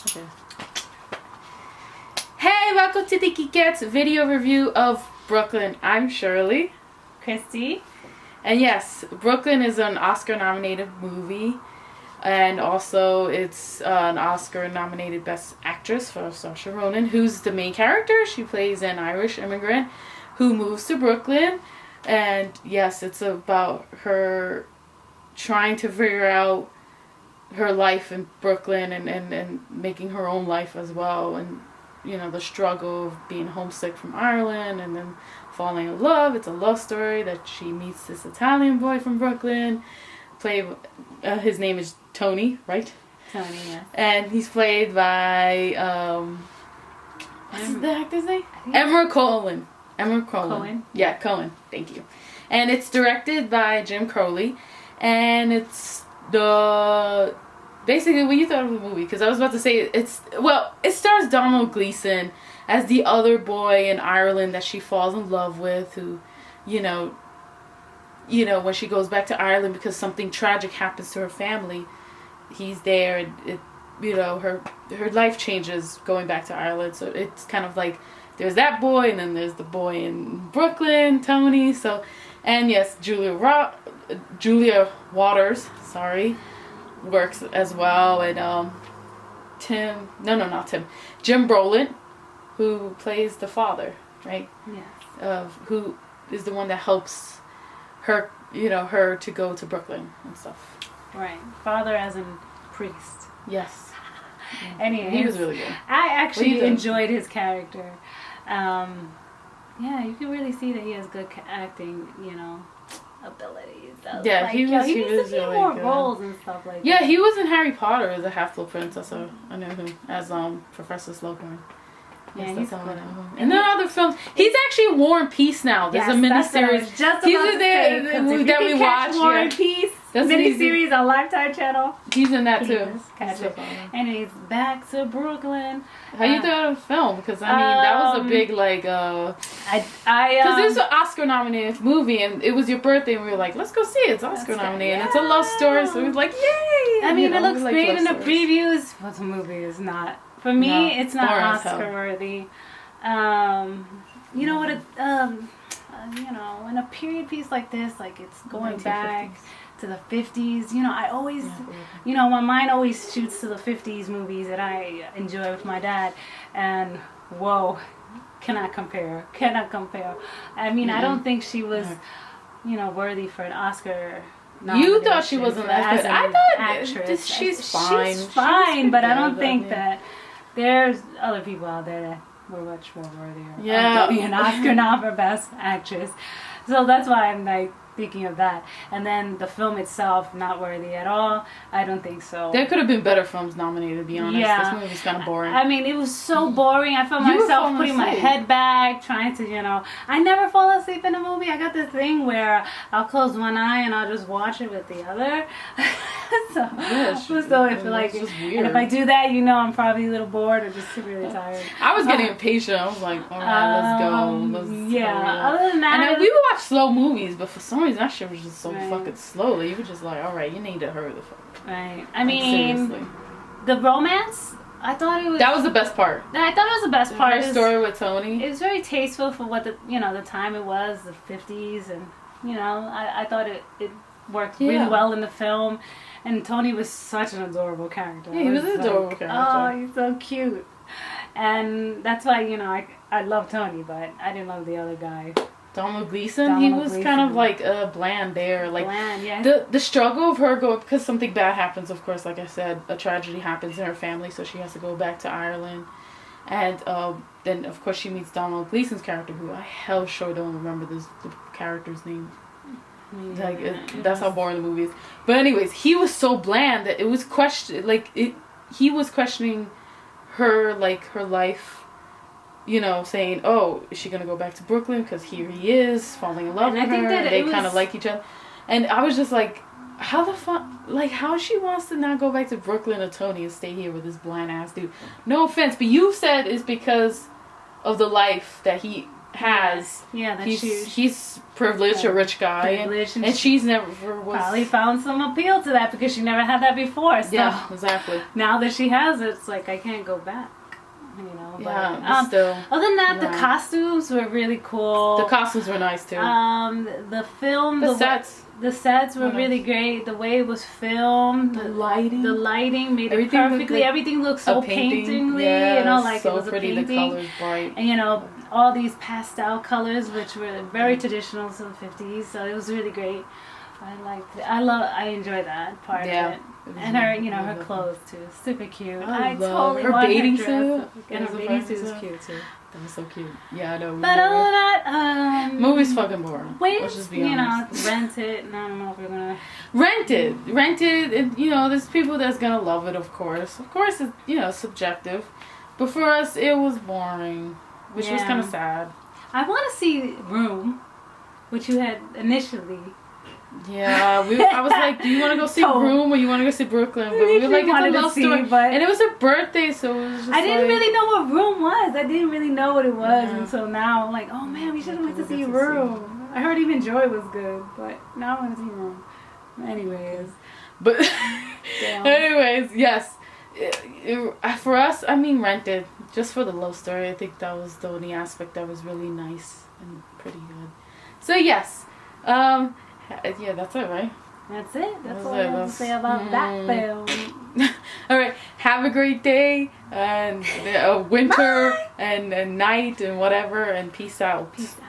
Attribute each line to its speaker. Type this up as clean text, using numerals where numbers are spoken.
Speaker 1: Okay. Hey, welcome to the Geekettes video review of Brooklyn. I'm Shirley.
Speaker 2: Christy.
Speaker 1: And yes, Brooklyn is an Oscar-nominated movie. And also, it's an Oscar-nominated Best Actress for Saoirse Ronan, who's the main character. She plays an Irish immigrant who moves to Brooklyn. And yes, it's about her trying to figure out her life in Brooklyn and making her own life as well. And, you know, the struggle of being homesick from Ireland and then falling in love. It's a love story that she meets this Italian boy from Brooklyn. His name is Tony, right?
Speaker 2: Tony, yes.
Speaker 1: And he's played by, what's the actor's name? Emerald Cohen.
Speaker 2: Cohen?
Speaker 1: Yeah, Cohen. Thank you. And it's directed by Jim Crowley. And it's basically what you thought of the movie. Because I was about to say, it stars Donald Gleason as the other boy in Ireland that she falls in love with, who, you know, when she goes back to Ireland because something tragic happens to her family, he's there, and her life changes going back to Ireland. So it's kind of like there's that boy, and then there's the boy in Brooklyn, Tony. So, and yes, Julia Waters, works as well, and Jim Brolin, who plays the father, right?
Speaker 2: Yes.
Speaker 1: Who is the one that helps her, her to go to Brooklyn and stuff.
Speaker 2: Right. Father as in priest.
Speaker 1: Yes.
Speaker 2: Anyway,
Speaker 1: he was really good.
Speaker 2: I actually enjoyed his character. Yeah, you can really see that he has good acting, abilities.
Speaker 1: Yeah, he needs
Speaker 2: to be more roles and stuff like that.
Speaker 1: Yeah, he was in Harry Potter as a Half-Blood Prince. So I know him as Professor Slughorn.
Speaker 2: Yeah, he's cool.
Speaker 1: And then other films. He's actually in War and Peace now. There's a miniseries.
Speaker 2: Just about to say,
Speaker 1: that we watch.
Speaker 2: War and Peace miniseries on Lifetime Channel.
Speaker 1: He's in that too.
Speaker 2: And he's back to Brooklyn.
Speaker 1: How you thought of the film? Because I mean, that was a big because this is an Oscar-nominated movie, and it was your birthday, and we were like, let's go see it. It's Oscar-nominated, and it's a love story, so we were like, yay!
Speaker 2: I mean, it looks great in the previews, but the movie is not. For me, it's not Oscar worthy. You know what? In a period piece like this, like it's going back to the 50s. I always, my mind always shoots to the 50s movies that I enjoy with my dad, and whoa, cannot compare. I mean, I don't think she was, worthy for an Oscar.
Speaker 1: You thought she wasn't that good. I thought
Speaker 2: actress.
Speaker 1: She's fine.
Speaker 2: She's fine, but I don't think that there's other people out there that were much more worthy of getting an Oscar nom for Best Actress. So that's why I'm like thinking of that. And then the film itself, not worthy at all. I don't think so.
Speaker 1: There could have been better films nominated, to be honest.
Speaker 2: Yeah.
Speaker 1: This movie's kind of boring.
Speaker 2: I mean, it was so boring. I felt myself putting my head back, trying to, I never fall asleep in a movie. I got this thing where I'll close one eye and I'll just watch it with the other. If I do that, I'm probably a little bored or just really tired.
Speaker 1: I was getting impatient. I was like, all right, let's go.
Speaker 2: Other than that,
Speaker 1: and we would watch slow movies, but for some reason that shit was just so fucking slow. You were just like, all right, you need to hurry the fuck up.
Speaker 2: Right. I mean, seriously. The romance, I thought it was.
Speaker 1: That was the best part.
Speaker 2: I thought it was the best part.
Speaker 1: Her story with Tony.
Speaker 2: It was very tasteful for what the time it was, the 50s, and I thought it worked really well in the film. And Tony was such an adorable character.
Speaker 1: Yeah, he was an adorable character.
Speaker 2: Oh, he's so cute. And that's why, I love Tony, but I didn't love the other guy.
Speaker 1: Donald Gleason, he was kind of like bland there. Like
Speaker 2: bland, yes.
Speaker 1: The struggle of her going, because something bad happens, of course, like I said, a tragedy happens in her family, so she has to go back to Ireland. And then, of course, she meets Donald Gleason's character, who I hell sure don't remember the character's name. That's how boring the movie is. But anyways, he was so bland that it was he was questioning her life, saying, oh, is she gonna go back to Brooklyn because here he is falling in love with her, and they kind of like each other. And I was just like, how the fuck, how she wants to not go back to Brooklyn or Tony and stay here with this bland ass dude. No offense, but you said it's because of the life that he has.
Speaker 2: Yeah, that
Speaker 1: he's privileged, a rich guy, and she's never was
Speaker 2: probably found some appeal to that because she never had that before. So
Speaker 1: yeah, exactly.
Speaker 2: Now that she has it, it's like I can't go back. You know,
Speaker 1: yeah,
Speaker 2: but
Speaker 1: still.
Speaker 2: Other than that, the costumes were really cool.
Speaker 1: The costumes were nice too.
Speaker 2: The film, the sets were really great. The way it was filmed, the lighting made it perfectly. Everything looked so paintingly, you know, like
Speaker 1: so
Speaker 2: it was
Speaker 1: pretty.
Speaker 2: a painting.
Speaker 1: The colors bright,
Speaker 2: and you know, all these pastel colors, which were very traditional to the 50s. So it was really great. I liked it. I enjoy that part of it. And her, you know, her clothes too, super cute. I totally
Speaker 1: her
Speaker 2: want
Speaker 1: bathing
Speaker 2: her
Speaker 1: suit.
Speaker 2: And her bathing suit was cute too.
Speaker 1: That was so cute. Yeah, I know.
Speaker 2: But other than that,
Speaker 1: movie's fucking boring.
Speaker 2: Let's just be honest. Rent it. And I don't know if we're gonna
Speaker 1: rent it. And you know, there's people that's gonna love it. Of course, it's, you know, subjective. But for us, it was boring, which was kind of sad.
Speaker 2: I want to see Room, which you had initially.
Speaker 1: Yeah, I was like, do you want to go see Room or you want to go see Brooklyn? But we were like, it's a love story. And it was her birthday, so it was just
Speaker 2: I didn't really know what Room was. I didn't really know what it was until now. I'm like, oh man, we should have went to see Room. I heard even Joy was good, but now I want to see Room. Anyways.
Speaker 1: But, anyways, yes. For us, I mean, rented. Just for the love story, I think that was the only aspect that was really nice and pretty good. So, yes. Yeah, that's it, right?
Speaker 2: That's it. That's all I have to say about that film.
Speaker 1: All right. Have a great day and winter and night and whatever. And peace out.
Speaker 2: Peace out.